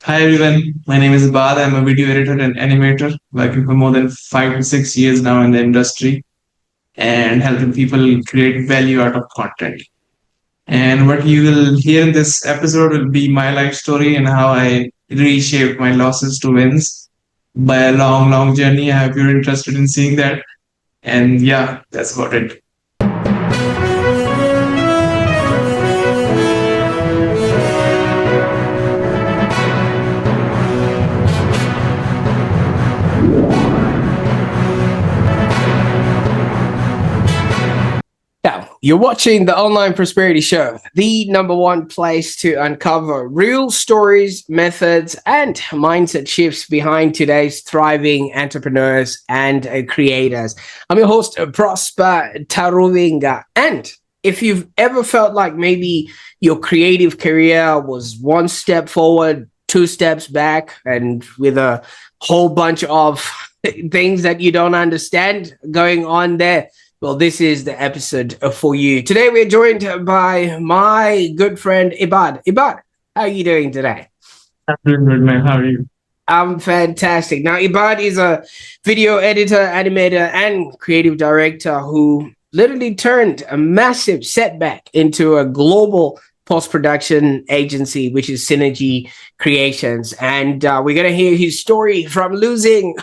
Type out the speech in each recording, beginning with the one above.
Hi everyone, my name is Ibbad. I'm a video editor and animator working for more than 5 to 6 years now in the industry and helping people create value out of content. And what you will hear in this episode will be my life story and how I reshaped my losses to wins by a long, long journey. I hope you're interested in seeing that. And yeah, that's about it. Now, you're watching the Online Prosperity Show, the number one place to uncover real stories, methods, and mindset shifts behind today's thriving entrepreneurs and creators. I'm your host, Prosper Taruvinga. And if you've ever felt like maybe your creative career was one step forward, two steps back, and with a whole bunch of things that you don't understand going on there, well, this is the episode for you. Today, we're joined by my good friend, Ibbad. Ibbad, how are you doing today? I'm doing good, man. How are you? I'm fantastic. Now, Ibbad is a video editor, animator, and creative director who literally turned a massive setback into a global post-production agency, which is Synergy Creations. And we're going to hear his story from losing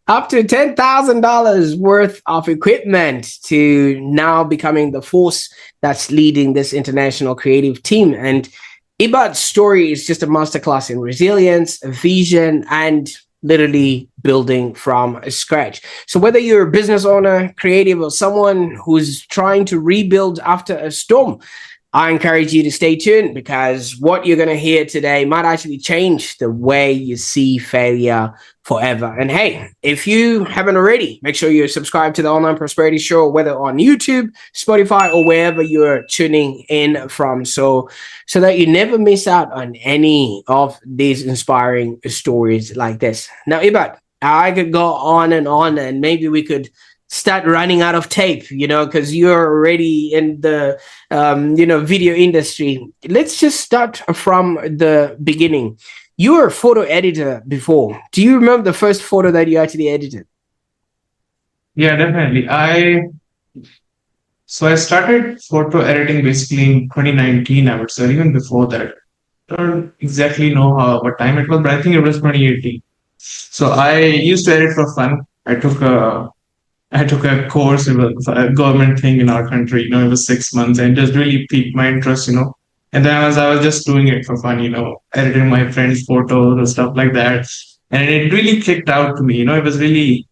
up to $10,000 worth of equipment to now becoming the force that's leading this international creative team. And Ibbad's story is just a masterclass in resilience, vision, and literally building from scratch. So whether you're a business owner, creative, or someone who's trying to rebuild after a storm, I encourage you to stay tuned because what you're going to hear today might actually change the way you see failure forever. And hey, if you haven't already, make sure you subscribe to the Online Prosperity Show, whether on YouTube, Spotify, or wherever you're tuning in from, so that you never miss out on any of these inspiring stories like this. Now, Ibbad, I could go on, and maybe we could start running out of tape, because you're already in the, video industry. Let's just start from the beginning. You were a photo editor before. Do you remember the first photo that you actually edited? Yeah, definitely. I started photo editing basically in 2019, I would say, even before that. I don't exactly know what time it was, but I think it was 2018. So I used to edit for fun. I took a course. It was a government thing in our country. It was 6 months, and just really piqued my interest. And then I was just doing it for fun. Editing my friends' photos and stuff like that. And it really clicked out to me. It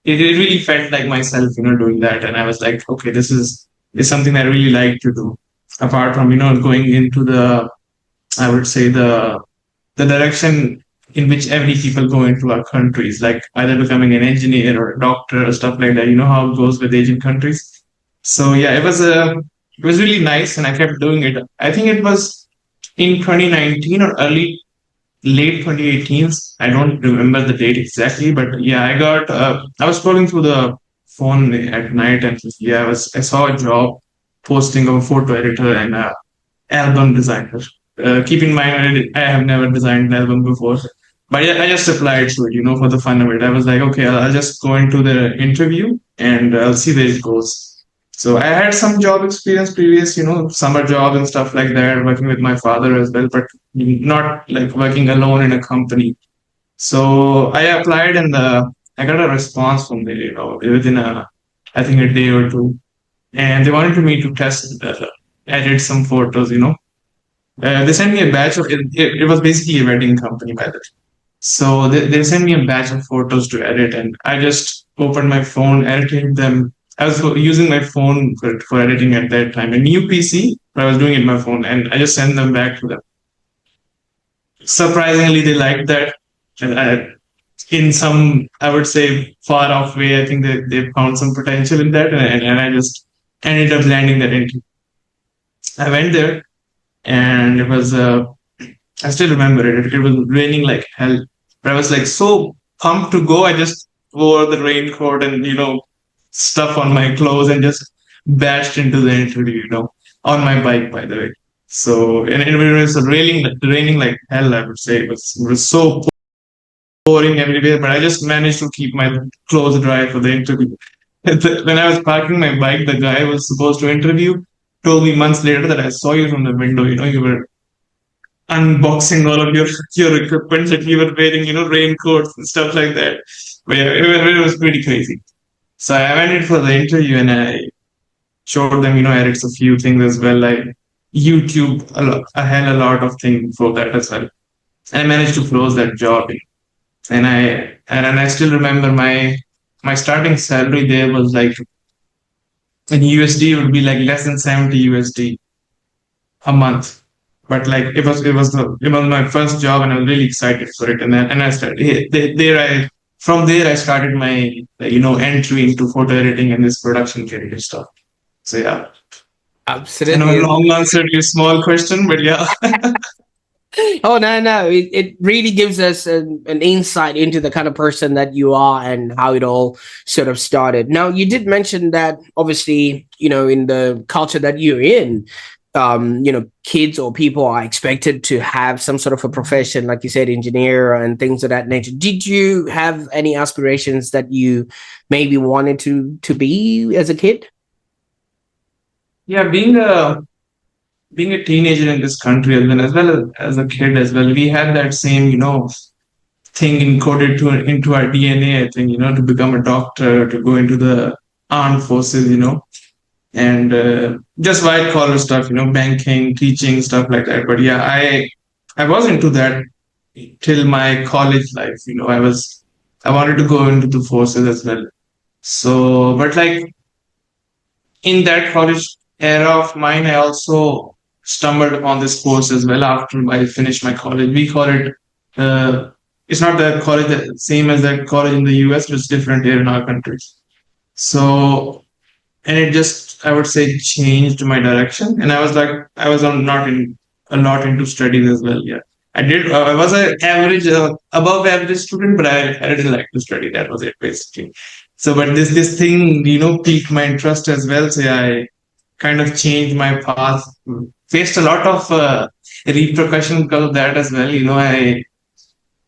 really felt like myself. Doing that. And I was like, okay, this is something I really like to do. Apart from going into I would say the direction in which every people go into our countries, like either becoming an engineer or a doctor or stuff like that. You know how it goes with Asian countries. So yeah, it was really nice, and I kept doing it. I think it was in 2019 or late 2018. I don't remember the date exactly, but yeah, I was scrolling through the phone at night, and yeah, I saw a job posting of a photo editor and a album designer. Keep in mind, I have never designed an album before, but yeah, I just applied to it, for the fun of it. I was like, okay, I'll just go into the interview and I'll see where it goes. So I had some job experience previous, summer job and stuff like that, working with my father as well, but not like working alone in a company. So I applied and I got a response from there, within I think a day or two. And they wanted me to edit some photos. They sent me a batch of it was basically a wedding company by the way. So they sent me a batch of photos to edit, and I just opened my phone, edited them. I was using my phone for editing at that time, a new PC, but I was doing it on my phone, and I just sent them back to them. Surprisingly, they liked that. And in some, I would say, far off way, I think they found some potential in that, and I just ended up landing that into. I went there, and it was I still remember it. It was raining like hell, but I was like so pumped to go. I just wore the raincoat and stuff on my clothes and just bashed into the interview. On my bike, by the way. So and it was raining like hell. I would say it was so pouring everywhere, but I just managed to keep my clothes dry for the interview. When I was parking my bike, the guy who was supposed to interview told me months later that I saw you from the window. You were unboxing all of your equipment that you were wearing, raincoats and stuff like that. But yeah, it was pretty crazy. So I went in for the interview and I showed them, I did a few things as well. I YouTube I had a lot of things for that as well. And I managed to close that job. And I still remember my starting salary there was like in USD would be like less than 70 USD a month. But like it was my first job and I was really excited for it. And I started there I from there I started my entry into photo editing and this production career stuff. So yeah. I know a Absolutely. long answer to your small question, but yeah. Oh, no. It really gives us an insight into the kind of person that you are and how it all sort of started. Now, you did mention that obviously, in the culture that you're in, kids or people are expected to have some sort of a profession, like you said, engineer and things of that nature. Did you have any aspirations that you maybe wanted to be as a kid? Yeah, being a teenager in this country as a kid as well, we had that same, thing encoded into our DNA, I think, to become a doctor, to go into the armed forces, and just white collar stuff, banking, teaching, stuff like that. But yeah, I was into that till my college life. I wanted to go into the forces as well. So, but like in that college era of mine, I also stumbled upon this course as well after I finished my college. We call it, it's not the college that same as the college in the US, but it's different here in our country. So, and it just, I would say, changed my direction. And I was like, I was not in a lot into studies as well. Yeah. I was an average, above average student, but I didn't like to study. That was it basically. So, but this thing, piqued my interest as well. So yeah, I kind of changed my path. Faced a lot of repercussion because of that as well.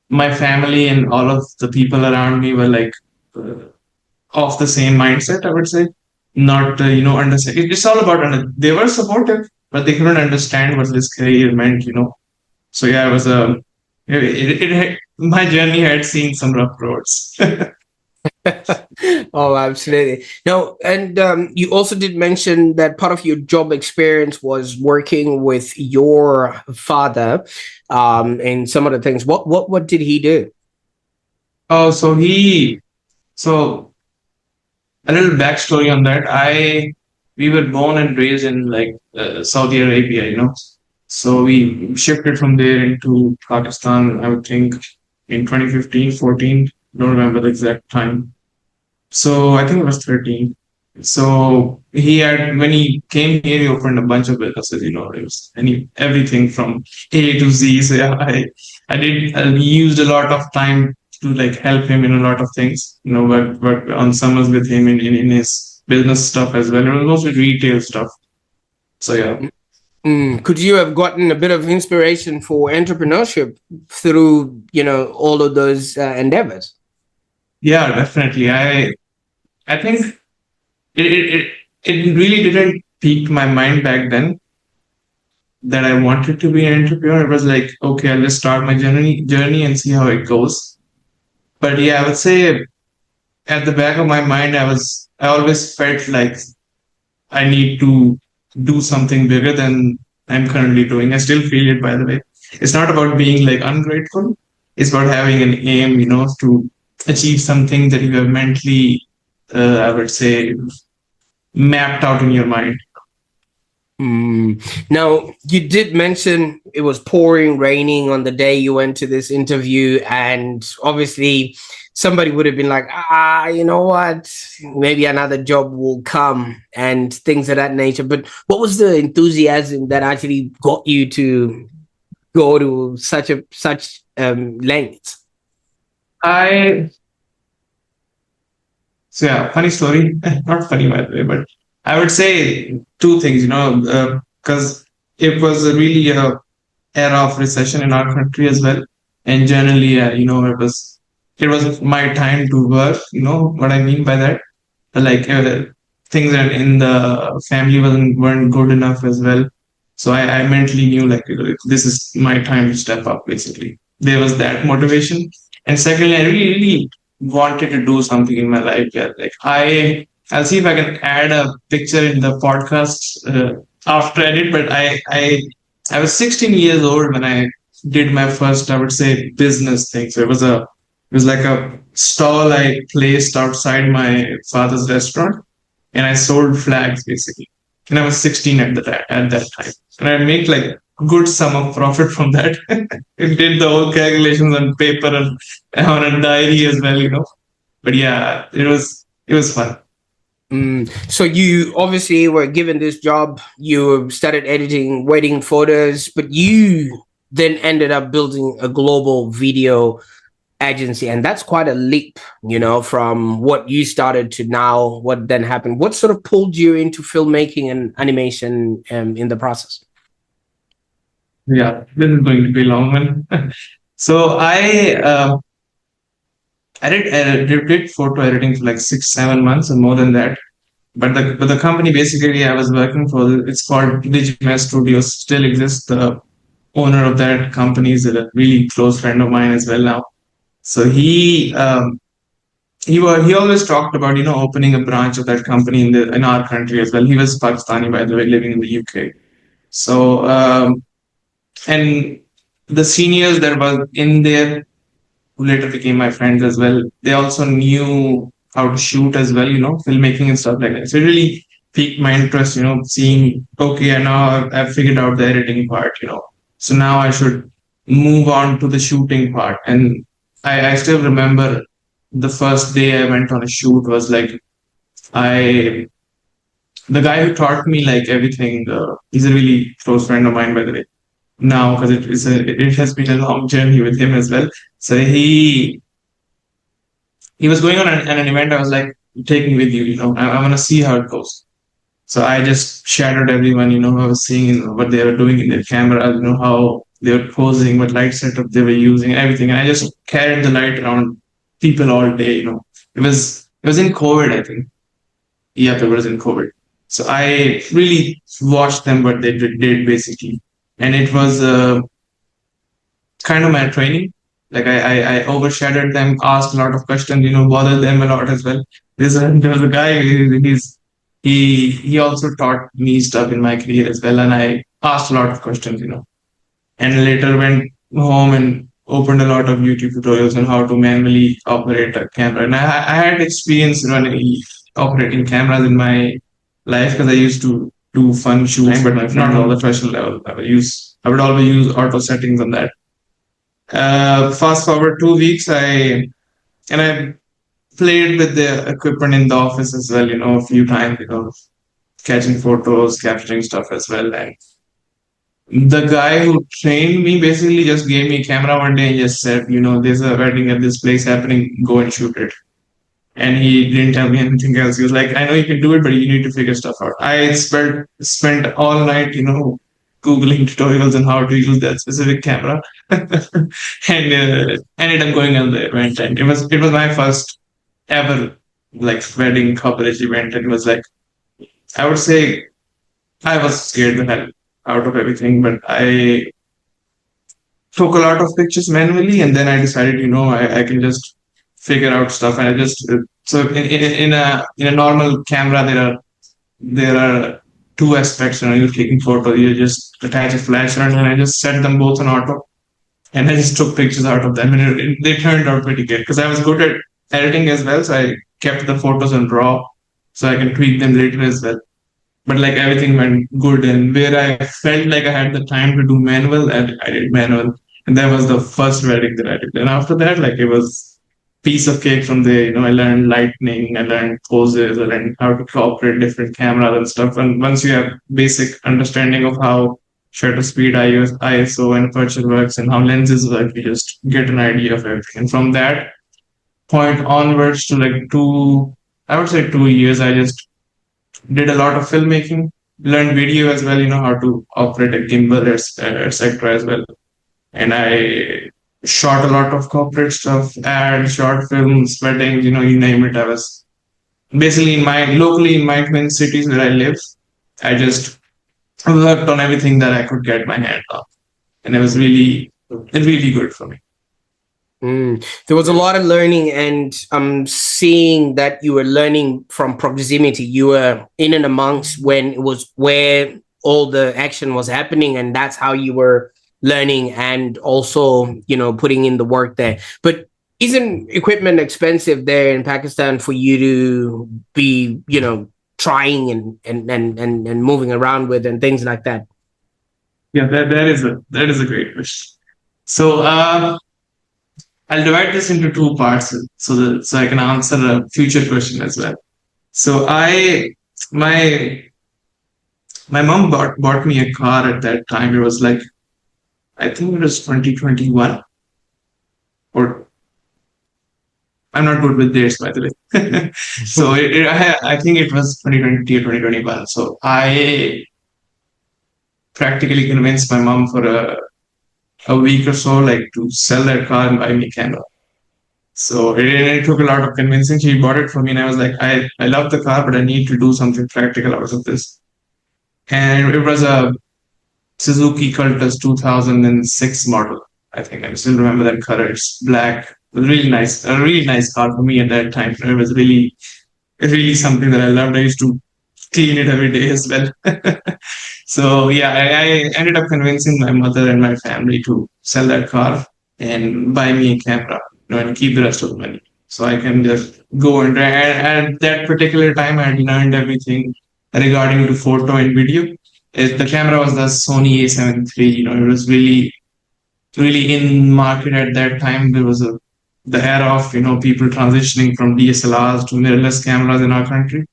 My family and all of the people around me were like of the same mindset. I would say, not understand. It's all about they were supportive, but they couldn't understand what this career meant. So yeah, it was my journey had seen some rough roads. Oh, absolutely. No, and you also did mention that part of your job experience was working with your father, and some of the things. What did he do? Oh, so a little backstory on that. We were born and raised in like Saudi Arabia, So we shifted from there into Pakistan, I would think in 2015, 14. Don't remember the exact time. So I think it was 13. So when he came here, he opened a bunch of businesses, it was everything from A to Z. So yeah, I used a lot of time to like help him in a lot of things, work on summers with him in his business stuff as well. It was mostly retail stuff. So yeah. Could you have gotten a bit of inspiration for entrepreneurship through, all of those endeavors? Yeah, definitely. I think it, it, it, it really didn't pique my mind back then that I wanted to be an entrepreneur. It was like, okay, I'll just start my journey and see how it goes. But yeah, I would say at the back of my mind, I always felt like I need to do something bigger than I'm currently doing. I still feel it, by the way. It's not about being like ungrateful. It's about having an aim, to achieve something that you have mentally, I would say, mapped out in your mind. Now, you did mention it was pouring, raining on the day you went to this interview, and obviously somebody would have been like, you know what, maybe another job will come and things of that nature. But what was the enthusiasm that actually got you to go to such lengths? I So yeah, funny story. Not funny by the way, but I would say two things. Because it was a really era of recession in our country as well. And generally, it was my time to work. You know what I mean by that? Like things in the family weren't good enough as well. So I mentally knew like this is my time to step up. Basically, there was that motivation. And secondly, I really, really wanted to do something in my life. Yeah, like I'll see if I can add a picture in the podcast after edit. But I was 16 years old when I did my first, I would say, business thing. So it was like a stall I placed outside my father's restaurant, and I sold flags basically. And I was 16 at that time, and I make like good sum of profit from that. It did the whole calculations on paper and on a diary as well, you know. But yeah, it was fun. So you obviously were given this job, you started editing wedding photos, but you then ended up building a global video agency, and that's quite a leap, from what you started to now what then happened. What sort of pulled you into filmmaking and animation in the process? Yeah, this is going to be a long one. So I did photo editing for like 6 7 months or more than that. But the company basically I was working for, it's called Livelong Studios, still exists. The owner of that company is a really close friend of mine as well now. So he always talked about opening a branch of that company in our country as well. He was Pakistani, by the way, living in the UK. So and the seniors that was in there, who later became my friends as well, they also knew how to shoot as well, filmmaking and stuff like that. So it really piqued my interest, seeing, okay, and now I've figured out the editing part. So now I should move on to the shooting part. And I still remember the first day I went on a shoot was like, I, the guy who taught me like everything, he's a really close friend of mine, by the way, now, because it has been a long journey with him as well. So he was going on an event. I was like, take me with you, I want to see how it goes. So I just shadowed everyone, I was seeing what they were doing in their camera, how they were posing, what light setup they were using, everything. And I just carried the light around people all day. It was in COVID, I think. Yep, it was in COVID. So I really watched them what they did basically. And it was kind of my training. Like I overshadowed them, asked a lot of questions, bothered them a lot as well. There was a guy. He also taught me stuff in my career as well, and I asked a lot of questions, and later went home and opened a lot of YouTube tutorials on how to manually operate a camera. And I had experience running operating cameras in my life because I used to do fun shoots, but not on the professional level. I would always use auto settings on that. Fast forward 2 weeks, I played with the equipment in the office as well, a few times, catching photos, capturing stuff as well. And the guy who trained me basically just gave me a camera one day and just said, there's a wedding at this place happening, go and shoot it. And he didn't tell me anything else. He was like, I know you can do it, but you need to figure stuff out. I spent all night, Googling tutorials on how to use that specific camera, and ended up going on the event. And it was my first ever like wedding coverage event. And it was like, I would say I was scared the hell out of everything, but I took a lot of pictures manually, and then I decided, I can just figure out stuff. And I just so in a normal camera there are two aspects. You're taking photos, you just attach a flash on, and I just set them both on auto, and I just took pictures out of them, and they turned out pretty good because I was good at editing as well. So I kept the photos on raw, so I can tweak them later as well. But like everything went good, and where I felt like I had the time to do manual, I did manual, and that was the first wedding that I did. And after that, like it was piece of cake from there. I learned lighting, I learned poses, I learned how to operate different cameras and stuff. And once you have basic understanding of how shutter speed, ISO, and aperture works, and how lenses work, you just get an idea of everything. And from that point onwards to like I would say 2 years, I just did a lot of filmmaking. learned video as well, how to operate a gimbal, etc. as well. And I shot a lot of corporate stuff, ads, short films, weddings, you name it. I was basically locally in my twin cities where I live. I just worked on everything that I could get my hand on, and it was really good for me. There was a lot of learning, and I'm seeing that you were learning from proximity. You were in and amongst when it was where all the action was happening, and that's how you were learning and also, putting in the work there. But isn't equipment expensive there in Pakistan for you to be, trying and moving around with and things like that? Yeah, that is a great question. So I'll divide this into two parts so I can answer a future question as well. So my my mom bought me a car at that time. It was like, I think it was 2021, or I'm not good with dates, by the way. So I think it was 2020 or 2021. So I practically convinced my mom for a week or so, like, to sell that car and buy me a camera. So it took a lot of convincing. She bought it for me, and I was like, I love the car, but I need to do something practical out of this. And it was a Suzuki Cultus 2006 model. I think I still remember that color. It's black. It was a really nice car for me at that time. It was really something that I loved. I used to clean it every day as well. So yeah, I ended up convincing my mother and my family to sell that car and buy me a camera, and keep the rest of the money. So I can just go and at that particular time I had learned everything regarding to photo and video. The camera was the Sony A7 III. It was really in market at that time. There was the era of people transitioning from DSLRs to mirrorless cameras in our country.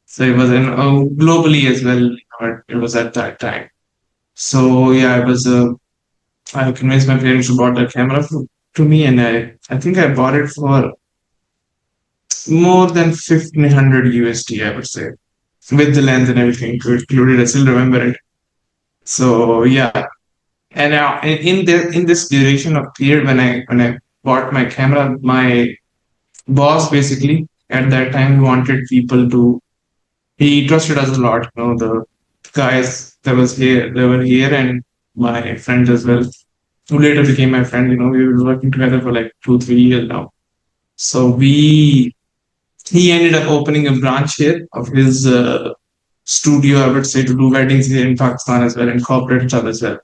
So it was globally as well. It was at that time. So yeah, I convinced my parents to bought that camera to me, and I think I bought it for more than 1,500 USD, I would say, with the lens and everything included. I still remember it. So yeah, and now in this duration of period when I bought my camera, my boss basically at that time wanted people to. He trusted us a lot. The guys that were here, and my friends as well, who later became my friend. We were working together for like 2-3 years now. So he ended up opening a branch here of his studio, I would say, to do weddings here in Pakistan as well, and corporate stuff as well.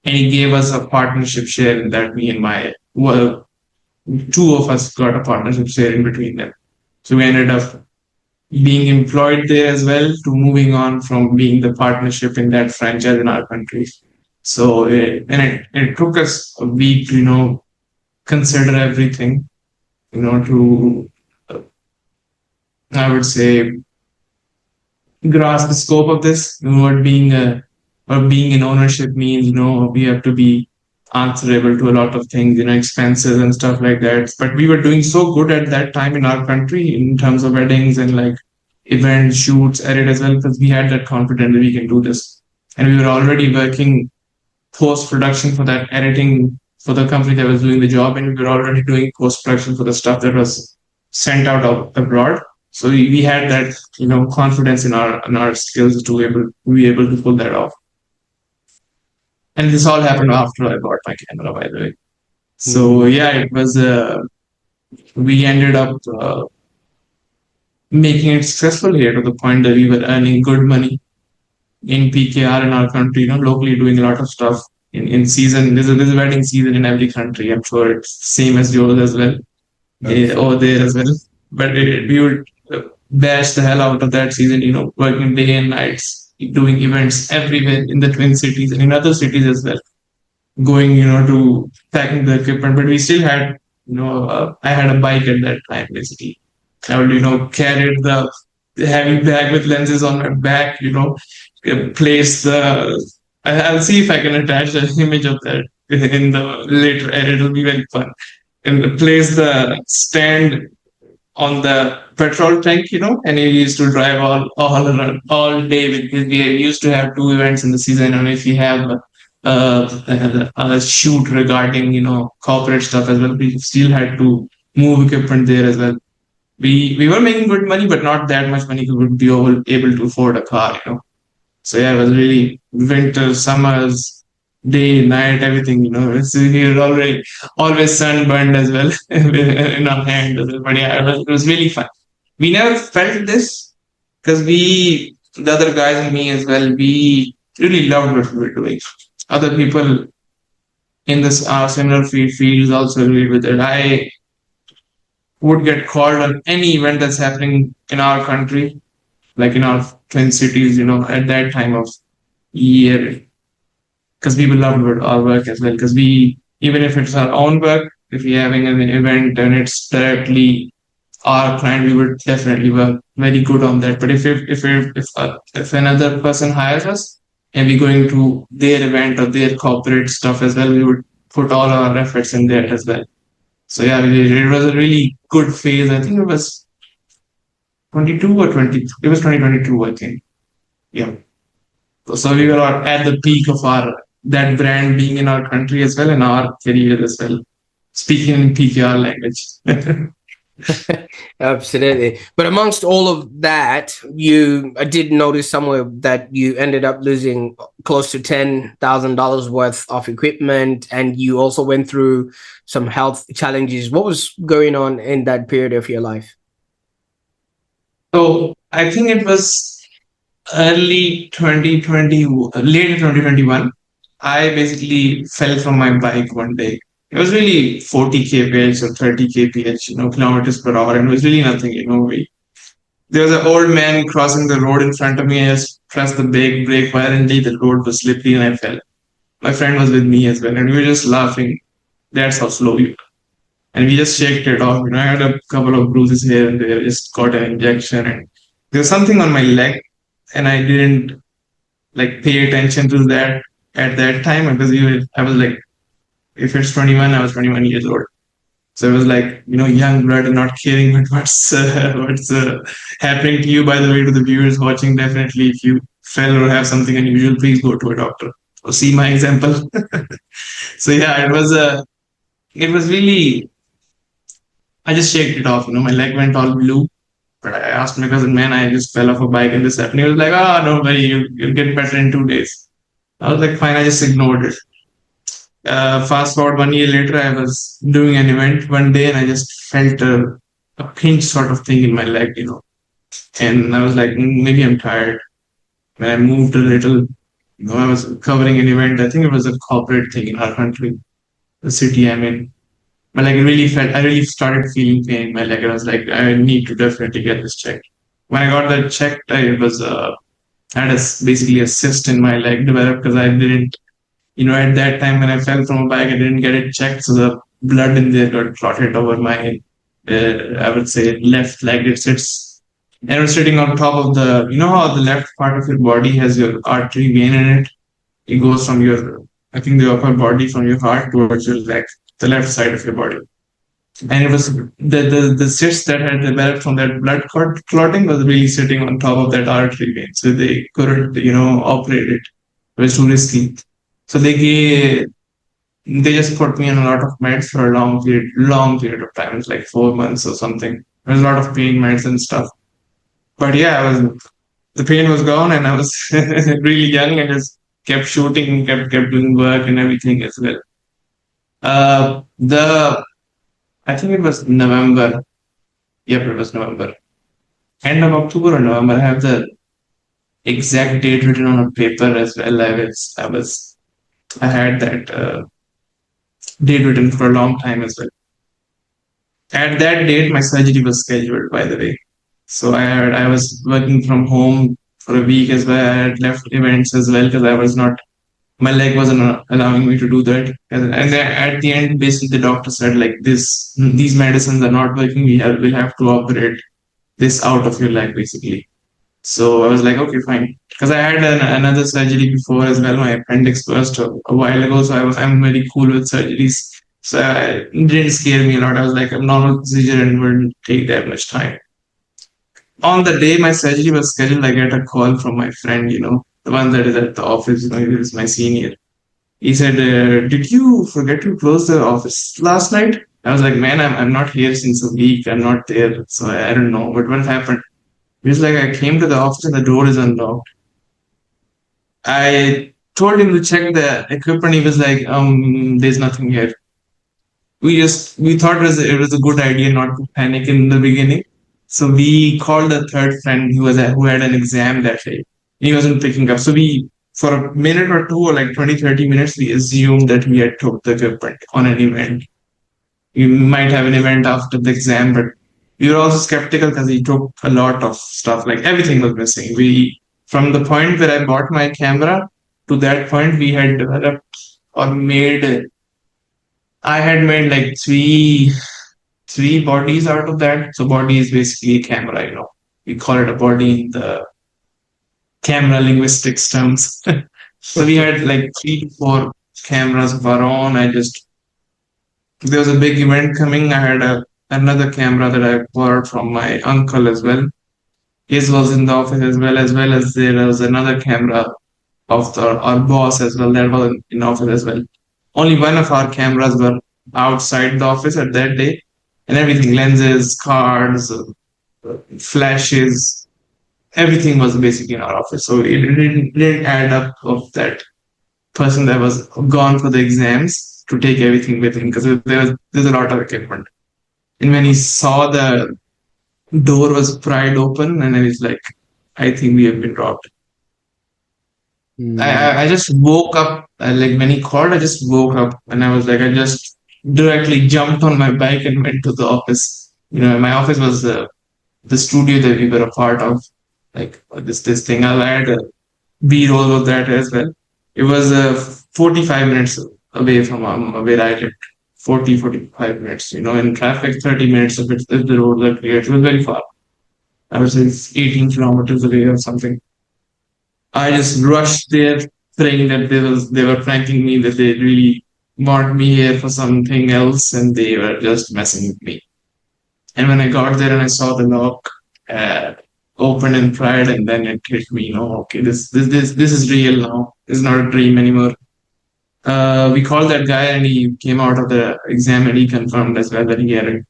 And he gave us a partnership share in that. Me and two of us got a partnership share in between them. So we ended up being employed there as well, to moving on from being the partnership in that franchise in our country. So it took us a week to consider everything, to I would say grasp the scope of this. What being in ownership means. We have to be answerable to a lot of things, expenses and stuff like that. But we were doing so good at that time in our country in terms of weddings and like events, shoots, edit as well, because we had that confidence that we can do this. And we were already working post-production for that editing for the company that was doing the job, and we were already doing post-production for the stuff that was sent out abroad. So we had that, confidence in our skills to be able to pull that off. And this all happened after I bought my camera, by the way. So yeah, it was. We ended up making it successful here to the point that we were earning good money in PKR in our country. Locally doing a lot of stuff in season. There's a wedding season in every country. I'm sure it's same as yours as well, over there as well. But we would bash the hell out of that season. Working day and nights, doing events everywhere in the Twin Cities and in other cities as well. Going, to packing the equipment, but we still had, I had a bike at that time, basically. I would, carry the heavy bag with lenses on my back, place I'll see if I can attach an image of that in the later edit. It'll be very fun. And place the stand on the petrol tank, and he used to drive all around all day because we used to have two events in the season, and if we have a shoot regarding corporate stuff as well, we still had to move equipment there as well. We were making good money, but not that much money we would be able to afford a car. So yeah, it was really winter, summers, day, night, everything. We were already always sunburned as well in our hand as well. But yeah, it was really fun. We never felt this because the other guys and me as well, we really loved what we were doing. Other people in this similar fields also agree with it. I would get called on any event that's happening in our country, like in our twin cities, at that time of year, because people love our work as well. Because even if it's our own work, if we're having an event and it's directly our client, we would definitely work very good on that. But if another person hires us and we're going to their event or their corporate stuff as well, we would put all our efforts in there as well. So yeah, it was a really good phase. I think it was 22 or 20. It was 2022, I think. Yeah. So we were at the peak of our that brand being in our country as well and our career as well. Speaking in PKR language. Absolutely. But amongst all of that, I did notice somewhere that you ended up losing close to $10,000 worth of equipment, and you also went through some health challenges. What was going on in that period of your life? So I think it was early 2020, late 2021. I basically fell from my bike one day. It was really 40 kph or 30 kph, kilometers per hour, and it was really nothing. There was an old man crossing the road in front of me. I just pressed the brake violently. The road was slippery and I fell. My friend was with me as well, and we were just laughing. That's how slow you are. And we just shaked it off. I had a couple of bruises here and there, just got an injection, and there was something on my leg, and I didn't pay attention to that at that time because I was like, if it's 21, I was 21 years old. So it was young blood and not caring what's happening to you. By the way, to the viewers watching, definitely if you fell or have something unusual, please go to a doctor or see my example. So yeah, it was really, I just shaked it off. My leg went all blue. But I asked my cousin, man, I just fell off a bike and this happened. He was like, don't worry, you'll get better in 2 days. I was like, fine, I just ignored it. Fast forward 1 year later, I was doing an event one day and I just felt a pinch sort of thing in my leg, And I was like, maybe I'm tired. When I moved a little, I was covering an event. I think it was a corporate thing in our country, the city I'm in. But I really started feeling pain in my leg. I was like, I need to definitely get this checked. When I got that checked, I had basically a cyst in my leg developed because I didn't, at that time when I fell from a bike, I didn't get it checked. So the blood in there got clotted over my, I would say, left leg. And it was sitting on top of how the left part of your body has your artery vein in it. It goes from I think the upper body from your heart towards your leg, the left side of your body. And it was the cyst that had developed from that blood clotting was really sitting on top of that artery vein. So they couldn't, operate it. It was too risky. So they just put me on a lot of meds for a long period of time. It's like 4 months or something. There was a lot of pain meds and stuff. But yeah, the pain was gone and I was really young and just kept shooting, kept doing work and everything as well. I think it was November. Yep, it was November. End of October or November. I have the exact date written on a paper as well. I had that date written for a long time as well. At that date, my surgery was scheduled, by the way. So I was working from home for a week as well. I had left events as well because my leg wasn't allowing me to do that. And at the end, basically the doctor said these medicines are not working. We'll have to operate this out of your leg basically. So I was like, okay, fine. Because I had another surgery before as well. My appendix burst a while ago. So I'm very cool with surgeries. So it didn't scare me a lot. I was like, a normal procedure and wouldn't take that much time. On the day my surgery was scheduled, I get a call from my friend, the one that is at the office, he is my senior. He said, "Did you forget to close the office last night?" I was like, "Man, I'm not here since a week. I'm not there, so I don't know. But what happened?" He was like, "I came to the office and the door is unlocked." I told him to check the equipment. He was like, there's nothing here." We thought it was a good idea not to panic in the beginning. So we called a third friend who had an exam that day. He wasn't picking up. So we, for a minute or two, or like 20, 30 minutes, we assumed that he had took the equipment on an event. We might have an event after the exam, but we were also skeptical because he took a lot of stuff. Like everything was missing. From the point where I bought my camera to that point, we had developed or made. I had made like three bodies out of that. So body is basically a camera. We call it a body in the camera linguistics terms. So we had like 3 to 4 cameras of our own. There was a big event coming. I had another camera that I borrowed from my uncle as well. His was in the office as well as there was another camera of our boss as well that was in office as well. Only one of our cameras were outside the office at that day, and everything, lenses, cards, flashes, everything was basically in our office. So it didn't add up of that person that was gone for the exams to take everything with him because there's a lot of equipment. And when he saw the door was pried open, and I was like, I think we have been robbed. I just woke up, like when he called, I just woke up and I was like, I just directly jumped on my bike and went to the office. My office was the studio that we were a part of, like this thing. I had a B-roll of that as well. It was 45 minutes away from where I lived. 45 minutes, in traffic, 30 minutes if the roads are clear. It was very far. I was 18 kilometers away or something. I just rushed there, praying that they were pranking me, that they really want me here for something else, and they were just messing with me. And when I got there and I saw the lock open and pried, and then it hit me, okay, this is real now. It's not a dream anymore. We called that guy, and he came out of the exam, and he confirmed as well that he hadn't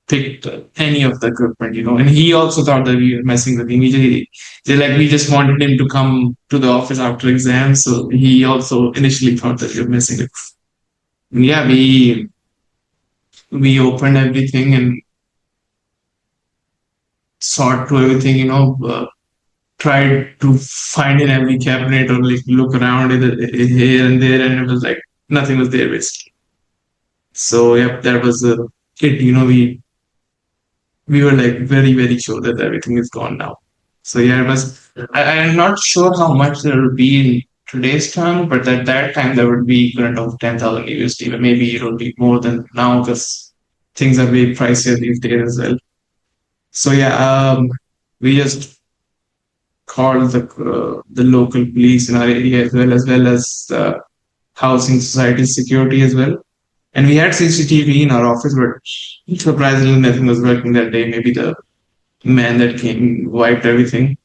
picked any of the equipment, and he also thought that we were messing with him. We just wanted him to come to the office after exams, so he also initially thought that we were messing with him. Yeah, we opened everything and sort through everything, tried to find in every cabinet or like look around here and there, and it was like nothing was there basically. So yeah, that was it. We were like very, very sure that everything is gone now. So yeah, it was. I'm not sure how much there would be in today's term, but at that time there would be equivalent of 10,000 USD, but maybe it will be more than now because things are very pricier these days as well. So yeah, we just called the local police in our area as well as the housing society security as well. And we had CCTV in our office, but surprisingly, nothing was working that day. Maybe the man that came wiped everything.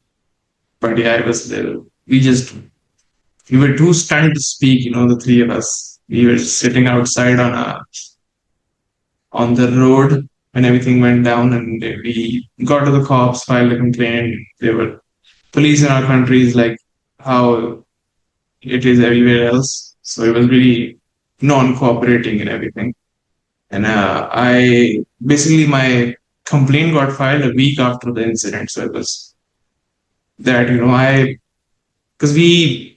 But yeah, it was we were too stunned to speak. The three of us. We were sitting outside on the road when everything went down, and we got to the cops, filed a complaint. There were police in our country is like how it is everywhere else. So it was really non-cooperating and everything. And my complaint got filed a week after the incident. So it was that, because I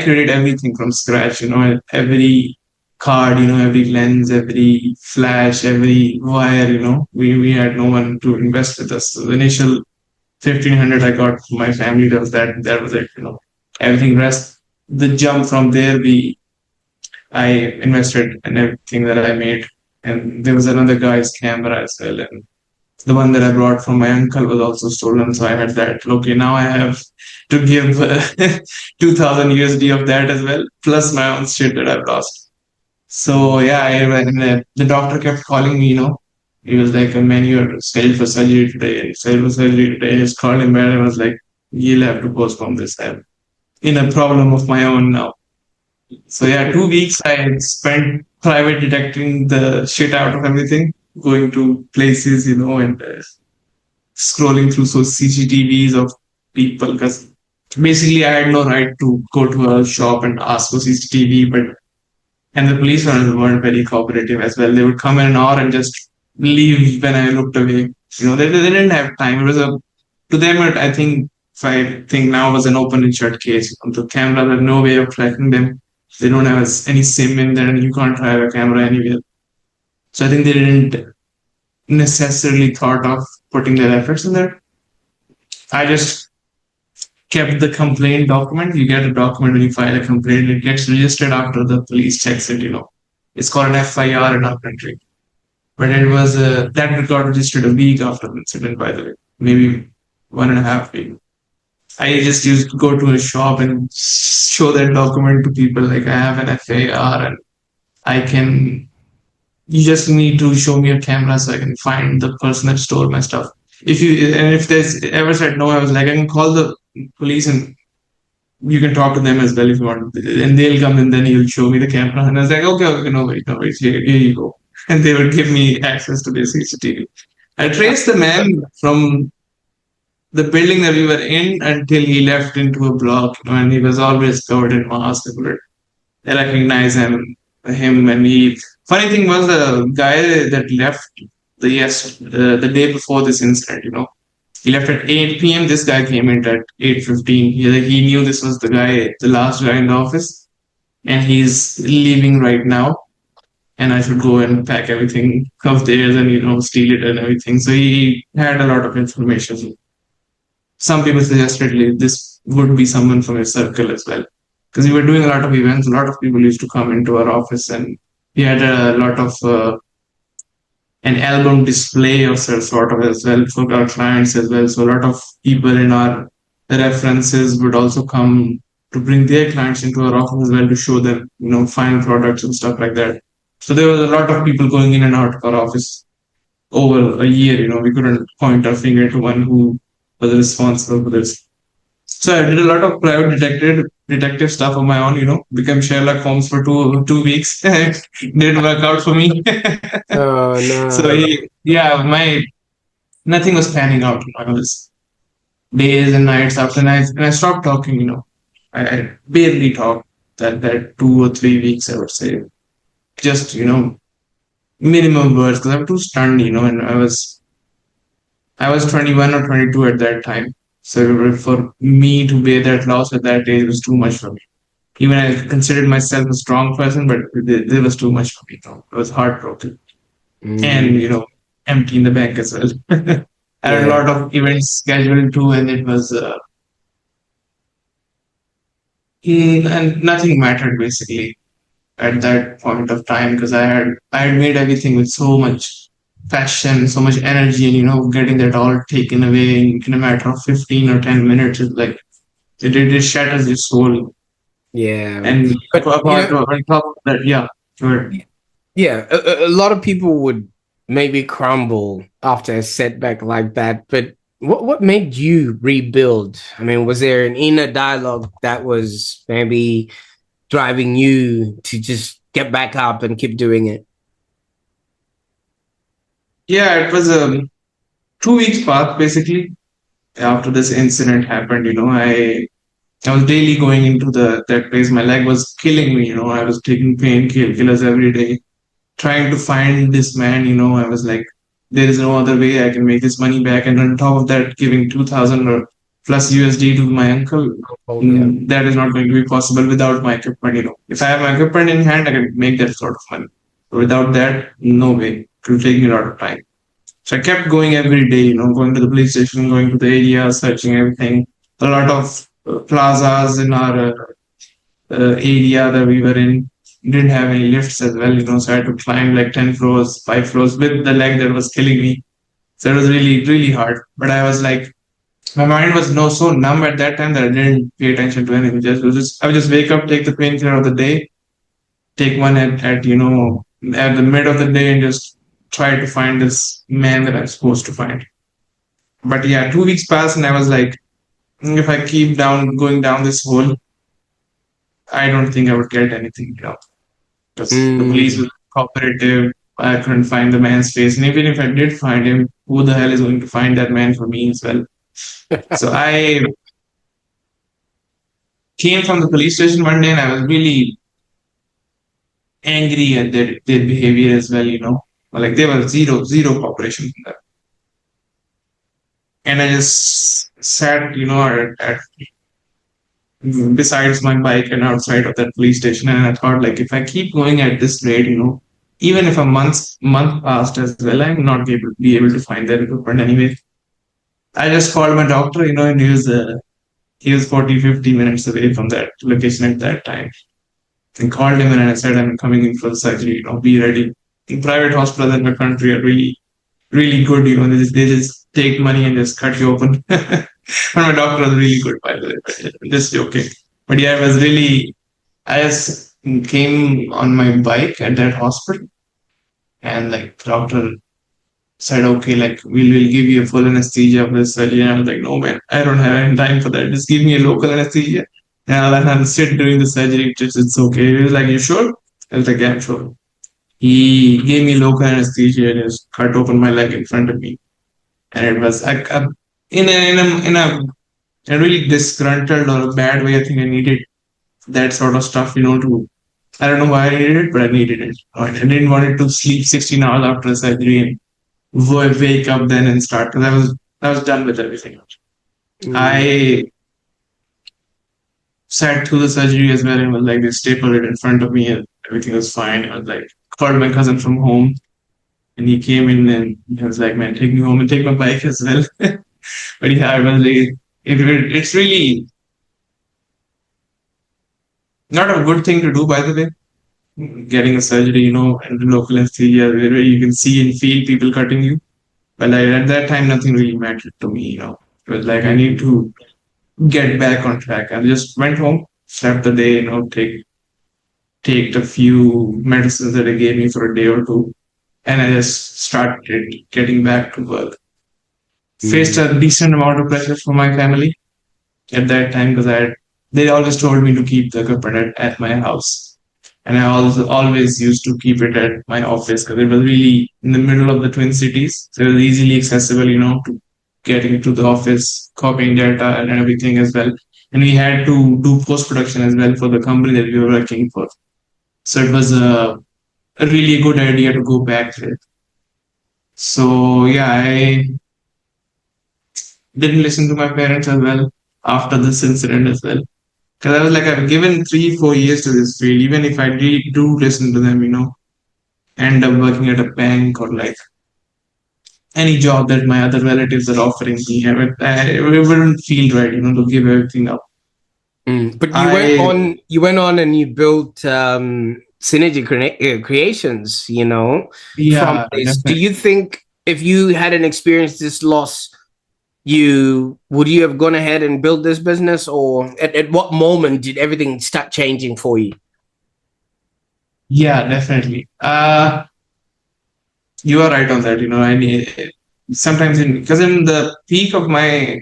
created everything from scratch, every card, every lens, every flash, every wire, we had no one to invest with us. So the initial 1,500 I got from my family, that was it, everything rest. The jump from there, I invested in everything that I made. And there was another guy's camera as well. And the one that I brought from my uncle was also stolen. So I had that. Okay, now I have to give 2,000 USD of that as well, plus my own shit that I've lost. So yeah, the doctor kept calling me. He was like, "Man, you're scheduled for surgery today. Scheduled for surgery today." I just called him back and I was like, "You'll have to postpone this. I'm in a problem of my own now." So yeah, 2 weeks I spent private detecting the shit out of everything, going to places, and scrolling through so CCTVs of people, because basically I had no right to go to a shop and ask for CCTV, but and the police weren't very cooperative as well. They would come in an hour and just leave when I looked away. They didn't have time. It was to them, I think, if I think now, was an open and shut case. The camera, there's no way of tracking them. They don't have any SIM in there, and you can't drive a camera anywhere. So I think they didn't necessarily thought of putting their efforts in there. I just kept the complaint document. You get a document when you file a complaint. It gets registered after the police checks it. It's called an FIR in our country. But it was that got registered a week after the incident, by the way, maybe 1.5 weeks. I just used to go to a shop and show that document to people, like, I have an FAR and I can. You just need to show me a camera so I can find the person that stole my stuff. If there's ever said no, I was like, I can call the police and you can talk to them as well if you want, and they'll come and then you'll show me the camera. And I was like, okay, okay, no, wait, here you go. And they would give me access to the CCTV. I traced the man from the building that we were in until he left into a block, and he was always covered in masks. They recognize him, and he. Funny thing was, the guy that left the day before this incident. He left at 8 p.m. This guy came in at 8:15. He knew this was the last guy in the office, and he's leaving right now. And I should go and pack everything of theirs and steal it and everything. So he had a lot of information. Some people suggested this would be someone from his circle as well, because we were doing a lot of events. A lot of people used to come into our office, and we had a lot of an album display of sort of as well for our clients as well. So a lot of people in our references would also come to bring their clients into our office as well to show them, final products and stuff like that. So there was a lot of people going in and out of our office over a year. We couldn't point our finger to one who was responsible for this. So I did a lot of private detective stuff on my own. Became Sherlock Holmes for two weeks. Didn't work out for me. Oh no. So yeah, my nothing was panning out. I was days and nights after nights, and I stopped talking. I barely talked that 2 or 3 weeks, I would say. Just minimum words, because I'm too stunned. And I was 21 or 22 at that time. So for me to bear that loss at that age was too much for me. Even I considered myself a strong person, but there was too much for me. I was heartbroken and empty in the bank as well. I had a lot of events scheduled too, and it was and nothing mattered basically at that point of time, because I had made everything with so much passion, so much energy, and getting that all taken away in a matter of 15 or 10 minutes is like it shatters your soul. Yeah. And on top of that, yeah, sure. Yeah, a lot of people would maybe crumble after a setback like that, but what made you rebuild? I mean, was there an inner dialogue that was maybe driving you to just get back up and keep doing it? Yeah, it was a 2 weeks path basically. After this incident happened, I was daily going into that place. My leg was killing me. I was taking painkillers every day, trying to find this man. I was like, there is no other way I can make this money back. And on top of that, giving 2,000 or plus USD to my uncle, that is not going to be possible without my equipment. If I have my equipment in hand, I can make that sort of money. But without that, no way. It will take me a lot of time. So I kept going every day, going to the police station, going to the area, searching everything. A lot of plazas in our area that we were in didn't have any lifts as well, so I had to climb like 10 floors, 5 floors with the leg that was killing me. So it was really, really hard. But I was like, my mind was so numb at that time that I didn't pay attention to anything. I would just wake up, take the painkiller of the day, take one at at the mid of the day and just try to find this man that I'm supposed to find. But yeah, 2 weeks passed, and I was like, if I keep down going down this hole, I don't think I would get anything, because the police Mm. were cooperative. I couldn't find the man's face, and even if I did find him, who the hell is going to find that man for me as well? So I came from the police station one day, and I was really angry at their behavior as well. Like there was zero cooperation from them, and I just sat, at besides my bike and outside of that police station, and I thought, like, if I keep going at this rate, even if a month passed as well, I'm not able to find that equipment anyway. I just called my doctor, and he was 40, 50 minutes away from that location at that time. And called him, and I said, I'm coming in for the surgery, be ready. In private hospitals in the country are really, really good, they just take money and just cut you open. And my doctor was really good, by the way, but just joking. But yeah, I just came on my bike at that hospital, and like the doctor said, okay, like we'll give you a full anesthesia of this surgery. And I was like, no man, I don't have any time for that. Just give me a local anesthesia, and I'll let him sit during the surgery. It's okay. He was like, you sure? I was like, yeah, I'm sure. He gave me local anesthesia and just cut open my leg in front of me, and it was in a really disgruntled or a bad way. I think I needed that sort of stuff, to. I don't know why I needed it, but I needed it. I didn't want it to sleep 16 hours after the surgery and wake up then and start, because I was done with everything. Mm. I sat through the surgery as well, and was like, they stapled it in front of me and everything was fine. I was like, called my cousin from home, and he came in and he was like, man, take me home and take my bike as well. But yeah, I was like, it's really not a good thing to do, by the way. Getting a surgery, and the local anesthesia where you can see and feel people cutting you. But like, at that time, nothing really mattered to me. It was like, I need to get back on track. I just went home, slept the day, take a few medicines that they gave me for a day or two, and I just started getting back to work. Faced Mm. a decent amount of pressure from my family at that time, because they always told me to keep the equipment at my house. And I also always used to keep it at my office, because it was really in the middle of the Twin Cities. So it was easily accessible, to getting to the office, copying data and everything as well. And we had to do post production as well for the company that we were working for. So it was a really good idea to go back there. So yeah, I didn't listen to my parents as well after this incident as well. Because I was like, I've given 3, 4 years to this field. Even if I really do listen to them, end up working at a bank or like any job that my other relatives are offering me, it wouldn't feel right, to give everything up. Mm. But I you went on and you built Synergy Creations, from Yeah, this. Do definitely. you think if you hadn't experienced this loss, would you have gone ahead and built this business, or at what moment did everything start changing for you? Yeah, definitely. You are right on that. I need sometimes because in the peak of my,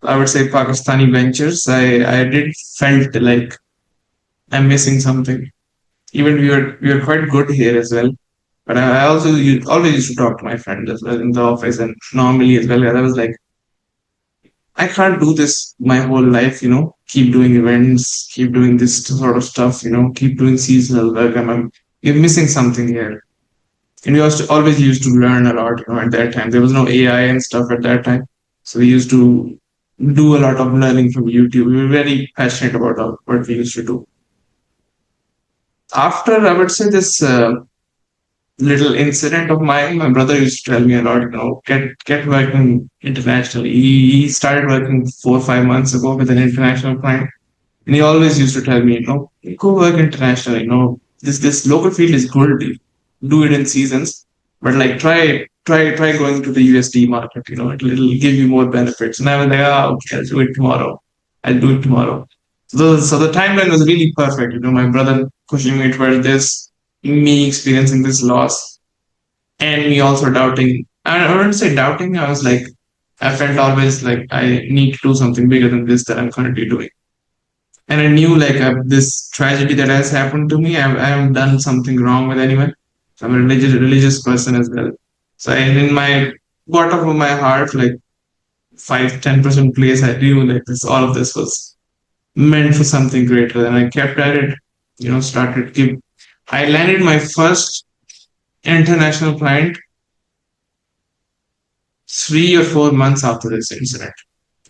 I would say, Pakistani ventures, I did felt like I'm missing something. Even we were quite good here as well. But I also always used to talk to my friends as well in the office and normally as well. I was like, I can't do this my whole life, keep doing events, keep doing this sort of stuff, keep doing seasonal work. You're missing something here. And we also always used to learn a lot, at that time. There was no AI and stuff at that time. So we used to do a lot of learning from YouTube. We were very passionate about what we used to do. After, I would say, this little incident of mine, my brother used to tell me a lot, get working internationally. He started working 4 or 5 months ago with an international client. And he always used to tell me, go work internationally. This local field is good. Do it in seasons, but like try going to the USD market. It'll give you more benefits. And I was like, okay, I'll do it tomorrow. I'll do it tomorrow. So the timeline was really perfect. My brother pushing me towards this, me experiencing this loss, and me also doubting. I wouldn't say doubting. I was like, I felt always like I need to do something bigger than this that I'm currently doing. And I knew like this tragedy that has happened to me, I haven't done something wrong with anyone. I'm a religious person as well. So in my bottom of my heart, like 5-10% place, I knew like this, all of this was meant for something greater. And I kept at it, started give. I landed my first international client 3 or 4 months after this incident.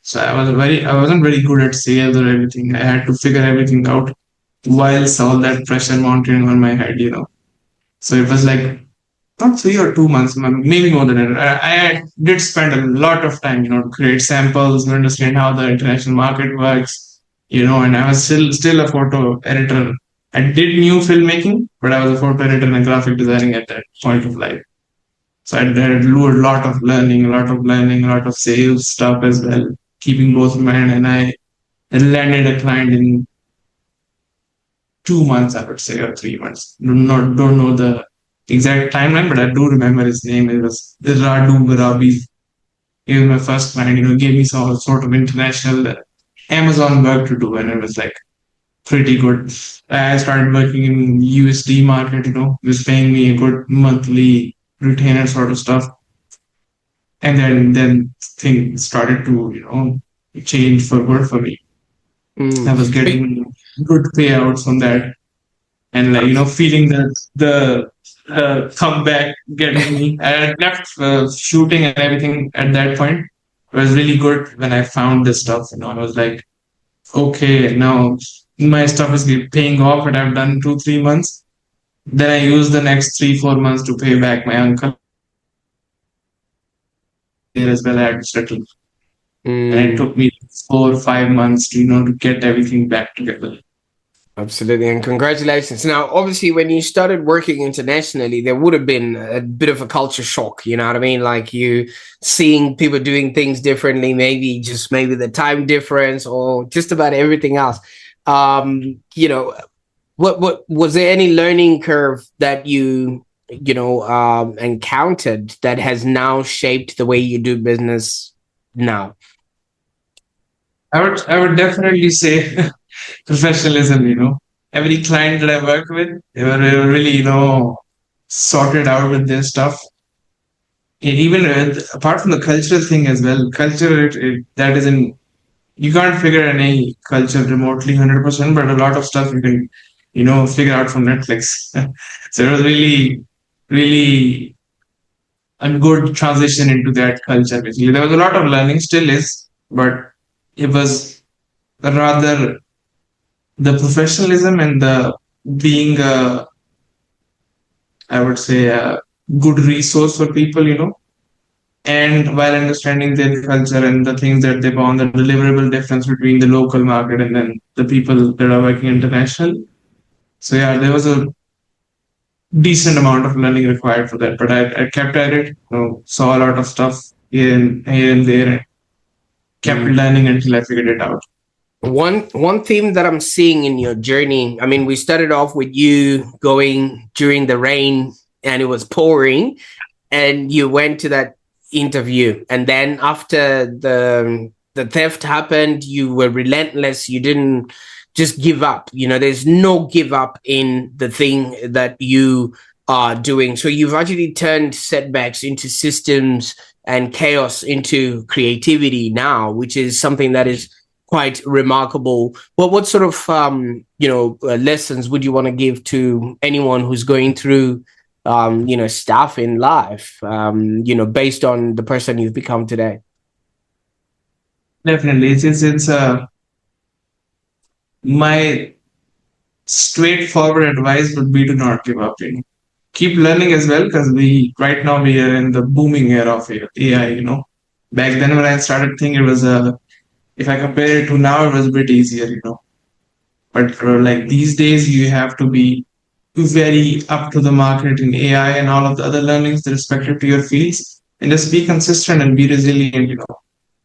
So I wasn't very good at sales or everything. I had to figure everything out whilst all that pressure mounting on my head. So it was like not 3 or 2 months, maybe more than that. I did spend a lot of time, to create samples, to understand how the international market works, and I was still a photo editor. I did new filmmaking, but I was a photo editor and graphic designing at that point of life. So I did a lot of learning, a lot of sales stuff as well, keeping both in mind. And I landed a client in 2 months, I would say, or 3 months. Don't know the exact timeline, but I do remember his name. It was Radu Garabi. He was my first client. Gave me some sort of international Amazon work to do, and it was like pretty good. I started working in USD market. He was paying me a good monthly retainer sort of stuff, and then things started to change for good for me. I was getting good payouts from that, and like feeling the comeback getting me. I had left shooting and everything at that point. It was really good when I found this stuff. I was like, okay, now my stuff is paying off. What I've done 2-3 months. Then I used the next 3-4 months to pay back my uncle there as well. I had to settle, and it took me 4 or 5 months to get everything back together. Absolutely. And congratulations. Now, obviously, when you started working internationally, there would have been a bit of a culture shock. You know what I mean? Like you seeing people doing things differently, maybe the time difference or just about everything else. What was there any learning curve that you encountered that has now shaped the way you do business now? I would definitely say professionalism. Every client that I worked with, they were really, sorted out with their stuff. And even apart from the cultural thing as well, culture, that isn't, you can't figure any culture remotely 100%, but a lot of stuff you can, figure out from Netflix. So it was really, really a good transition into that culture. Basically, there was a lot of learning, still is, but it was rather the professionalism and the being I would say a good resource for people. And while understanding their culture and the things that they found, the deliverable difference between the local market and then the people that are working international. So yeah, there was a decent amount of learning required for that, but I kept at it, saw a lot of stuff here and there, and kept learning until I figured it out. One theme that I'm seeing in your journey, I mean, we started off with you going during the rain and it was pouring, and you went to that interview, and then after the theft happened, you were relentless. You didn't just give up. There's no give up in the thing that you are doing. So you've actually turned setbacks into systems and chaos into creativity now, which is something that is quite remarkable. But what sort of lessons would you want to give to anyone who's going through stuff in life, based on the person you've become today? Definitely, it's my straightforward advice would be to not give up. Keep learning as well, because right now we are in the booming era of AI. Back then when I started thinking, it was if I compare it to now, it was a bit easier. But like these days, you have to be very up to the market in AI and all of the other learnings respective to your fields, and just be consistent and be resilient.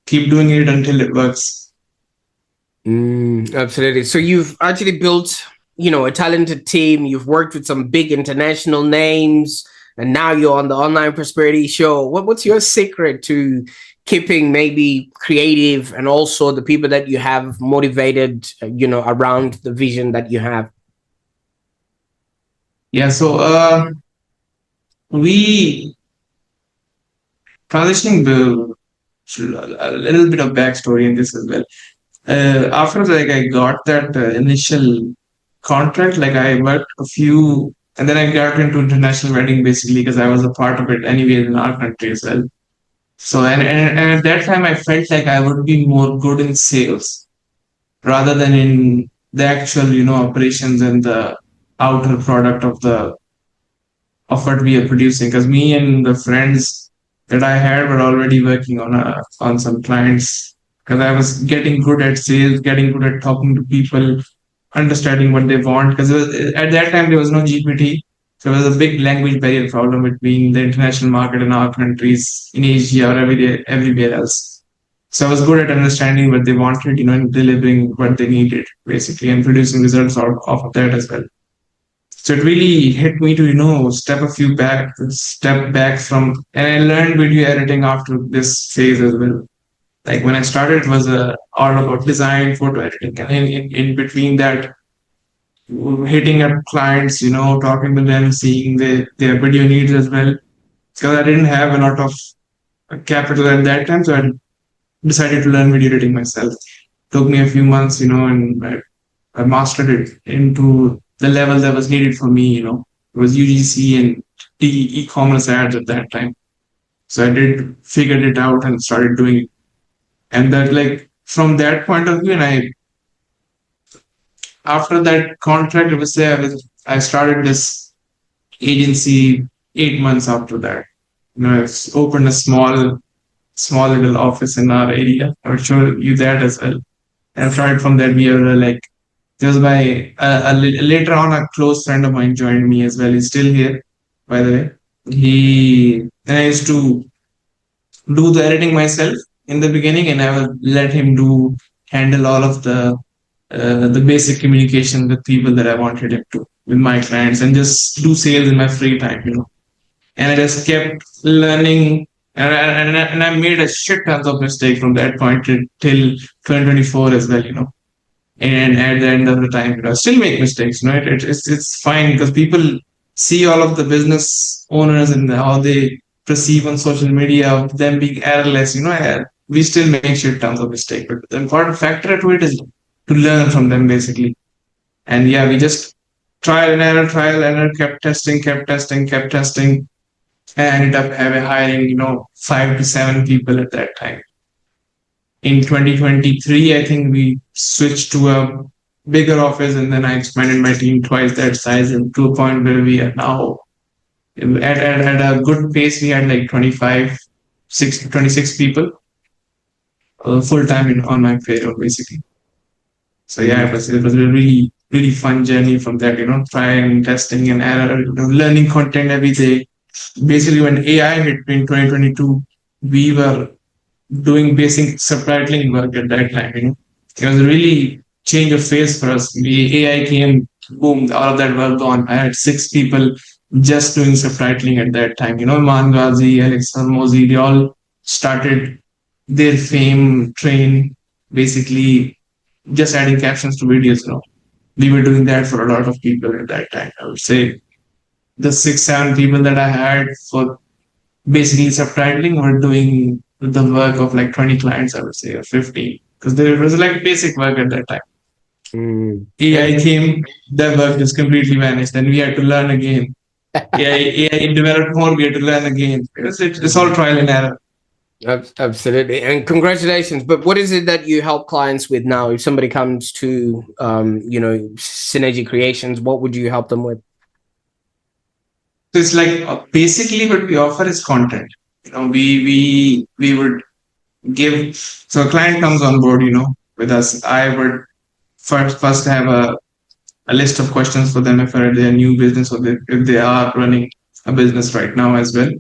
Keep doing it until it works. Absolutely. So you've actually built a talented team. You've worked with some big international names, and now you're on the Online Prosperity Show. What's your secret to keeping maybe creative, and also the people that you have motivated, around the vision that you have? Yeah, so we transitioning a little bit of backstory in this as well. After like I got that initial contract, like I worked a few, and then I got into international wedding basically because I was a part of it anyway in our country as well. So and at that time I felt like I would be more good in sales rather than in the actual operations and the outer product of what we are producing. Because me and the friends that I had were already working on some clients. Because I was getting good at sales, getting good at talking to people, understanding what they want. Because at that time there was no GPT, so there was a big language barrier problem between the international market and our countries in Asia or everywhere else. So I was good at understanding what they wanted, and delivering what they needed, basically, and producing results out of that as well. So it really hit me to, step back from, and I learned video editing after this phase as well. Like when I started, it was all about design, photo editing, and in between that, hitting up clients, talking to them, seeing their video needs as well. Because I didn't have a lot of capital at that time, so I decided to learn video editing myself. Took me a few months, and I mastered it into the level that was needed for me. It was UGC and e-commerce ads at that time. So I did figured it out and started doing it. And that, like, from that point of view, and after that contract, I started this agency 8 months after that. I've opened a small little office in our area. I will show you that as well. And started from there. We were like, there was later on a close friend of mine joined me as well. He's still here, by the way. I used to do the editing myself in the beginning, and I would let him handle all of the basic communication with people that I wanted him to, with my clients, and just do sales in my free time. And I just kept learning, and I made a shit tons of mistakes from that point till 2024 as well. And at the end of the time, I still make mistakes. It's fine because people see all of the business owners and how they perceive on social media of them being errorless. We still make shit tons of mistakes, but the important factor to it is to learn from them basically. And yeah, we just trial and error, kept testing, and ended up hiring 5 to 7 people at that time. In 2023, I think we switched to a bigger office, and then I expanded my team twice that size, and to a point where we are now at a good pace. We had like 26 people full time on my payroll, basically. So yeah, it was a really really fun journey from that. Trying, testing, and error. Learning content every day. Basically, when AI hit in 2022, we were doing basic subtitling work at that time. It was a really change of phase for us. The AI came, boom, all of that work gone. I had 6 people just doing subtitling at that time. Man Ghazi, Alex Mozi, they all started their fame train basically just adding captions to videos. We were doing that for a lot of people at that time. I would say the 6, 7 people that I had for basically subtitling were doing the work of like 20 clients, I would say, or 50, because there was like basic work at that time. AI came, the work just completely vanished, and we had to learn again. AI developed more, we had to learn again. It's all trial and error. Absolutely, and congratulations. But what is it that you help clients with now? If somebody comes to Synergy Creations, what would you help them with? So it's like basically what we offer is content. We would give, so a client comes on board, with us. I would first have a list of questions for them if they're a new business, or if they are running a business right now as well.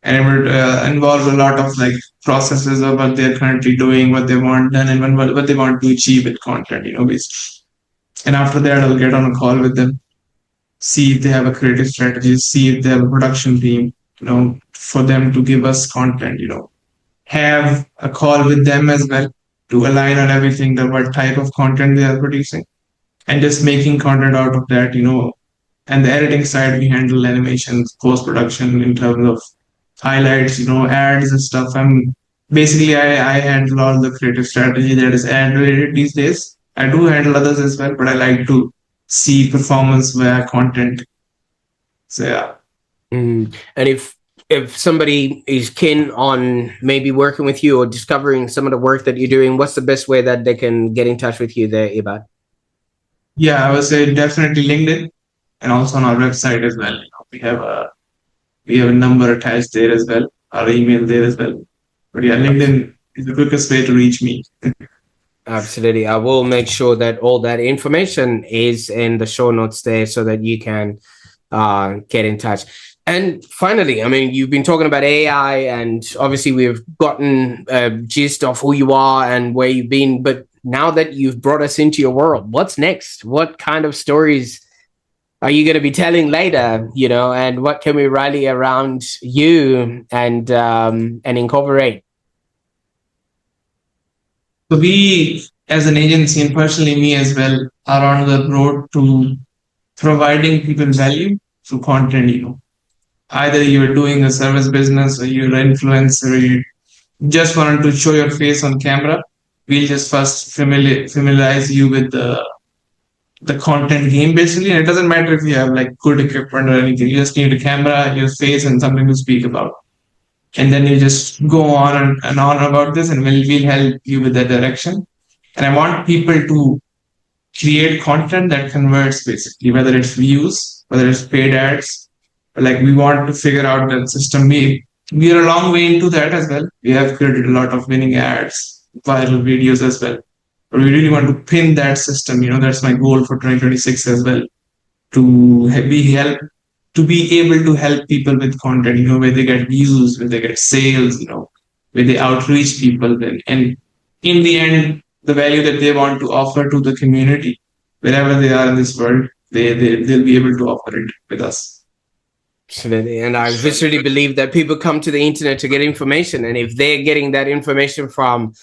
And it would involve a lot of like processes of what they're currently doing, what they want done, and what they want to achieve with content, basically. And after that, I'll get on a call with them, see if they have a creative strategy, see if they have a production team, for them to give us content, have a call with them as well to align on everything, that what type of content they are producing, and just making content out of that, and the editing side, we handle animations, post production in terms of highlights, ads and stuff. I handle all the creative strategy that is ad related these days. I do handle others as well, but I like to see performance via content. So yeah. And if somebody is keen on maybe working with you or discovering some of the work that you're doing, what's the best way that they can get in touch with you there, Ibbad? Yeah, I would say definitely LinkedIn and also on our website as well. We have a number attached there as well, our email there as well. But yeah, LinkedIn is the quickest way to reach me. Absolutely. I will make sure that all that information is in the show notes there so that you can get in touch. And finally, I mean, you've been talking about AI, and obviously we've gotten a gist of who you are and where you've been. But now that you've brought us into your world, what's next? What kind of stories are you going to be telling later? And what can we rally around you and incorporate? So we, as an agency, and personally me as well, are on the road to providing people value through content. Either you're doing a service business or you're an influencer, or you just wanted to show your face on camera. We'll just first familiarize you with the content game basically. And it doesn't matter if you have like good equipment or anything. You just need a camera, your face, and something to speak about. And then you just go on and on about this, and we'll help you with that direction. And I want people to create content that converts basically, whether it's views, whether it's paid ads. Like we want to figure out that system. We are a long way into that as well. We have created a lot of winning ads, viral videos as well. But we really want to pin that system. That's my goal for 2026 as well. To be able to help people with content, where they get views, where they get sales, where they outreach people, and in the end, the value that they want to offer to the community, wherever they are in this world, they'll be able to offer it with us. Absolutely. And I viscerally believe that people come to the internet to get information. And if they're getting that information from,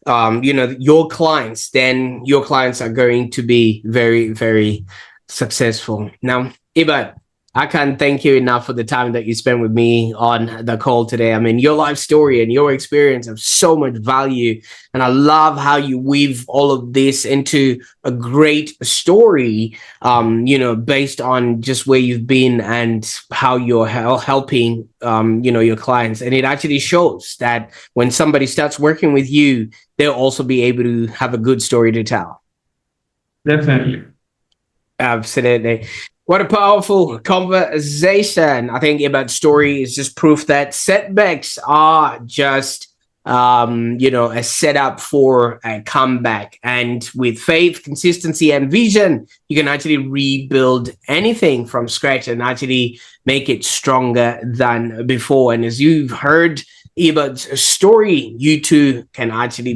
your clients, then your clients are going to be very, very successful. Now, Ibbad, I can't thank you enough for the time that you spent with me on the call today. I mean, your life story and your experience have so much value. And I love how you weave all of this into a great story, based on just where you've been and how you're helping, your clients. And it actually shows that when somebody starts working with you, they'll also be able to have a good story to tell. Definitely. Absolutely. What a powerful conversation. I think Ibbad's story is just proof that setbacks are just, a setup for a comeback. And with faith, consistency, and vision, you can actually rebuild anything from scratch and actually make it stronger than before. And as you've heard Ibbad's story, you too can actually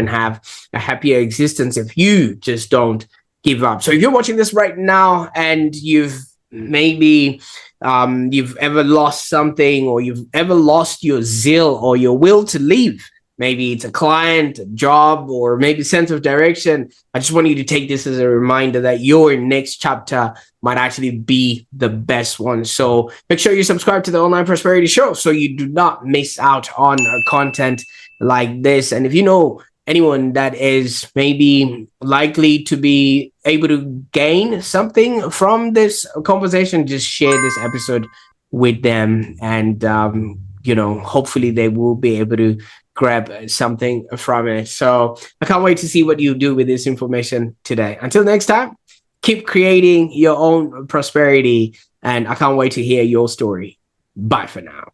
have a happier existence if you just don't give up. So if you're watching this right now and you've maybe you've ever lost something, or you've ever lost your zeal or your will to leave, maybe it's a client, a job, or maybe sense of direction, I just want you to take this as a reminder that your next chapter might actually be the best one. So make sure you subscribe to the Online Prosperity Show so you do not miss out on content like this. And if you know anyone that is maybe likely to be able to gain something from this conversation, just share this episode with them, and hopefully they will be able to grab something from it. So I can't wait to see what you do with this information today. Until next time, keep creating your own prosperity, and I can't wait to hear your story. Bye for now.